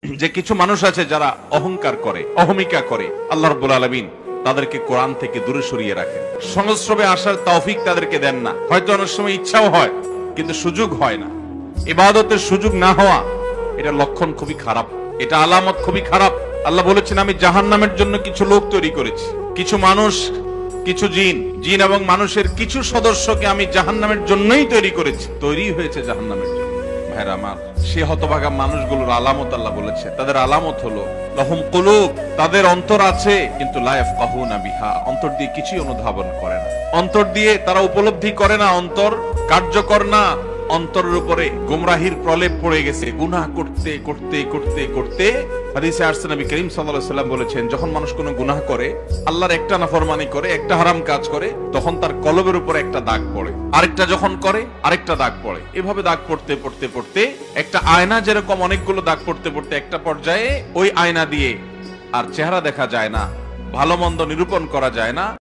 যে কিছু মানুষ আছে যারা অহংকার করে, অহমিকা করে, আল্লাহ রাব্বুল আলামিন তাদেরকে কোরআন থেকে দূরে সরিয়ে রাখেন। সংস্রবে আসার তৌফিক তাদেরকে দেন না। হয়তো অনেক সময় ইচ্ছাও হয়, কিন্তু সুযোগ হয় না। ইবাদতের সুযোগ না হওয়া, এটা লক্ষণ খুবই খারাপ, এটা আলামত খুবই খারাপ। আল্লাহ বলেছেন, আমি জাহান্নামের জন্য কিছু লোক তৈরি করেছি, কিছু মানুষ, কিছু জিন এবং মানুষের কিছু সদস্যকে আমি জাহান্নামের জন্যই তৈরি করেছি। তৈরি হয়েছে জাহান্নামের জন্য। ভাইরা আমার, সে হতভাগা মানুষগুলোর আলামত আল্লাহ বলেছে, তাদের আলামত হলো লাহুম কুলুব, তাদের অন্তর আছে কিন্তু লা ইয়াফকাহুনা বিহা, অন্তর দিয়ে কিছুই অনুধাবন করে না, অন্তর দিয়ে তারা উপলব্ধি করে না, অন্তর কার্যকর না, অন্তরের উপরে গোমরাহির প্রলেপ পড়ে গেছে। গুনাহ করতে করতে করতে করতে হাদিসে আসছে, নবী করিম সাল্লাল্লাহু আলাইহি ওয়াসাল্লাম বলেছেন, যখন মানুষ কোনো গুনাহ করে, আল্লাহর একটা নাফরমানি করে, একটা হারাম কাজ করে, তখন তার কলবের উপরে একটা দাগ পড়ে, আরেকটা যখন করে আরেকটা দাগ পড়ে। এভাবে দাগ পড়তে পড়তে পড়তে একটা আয়না যেরকম অনেকগুলো দাগ পড়তে পড়তে একটা পর্যায়ে ওই আয়না দিয়ে আর চেহারা দেখা যায় না, ভালো মন্দ নিরূপণ করা যায় না।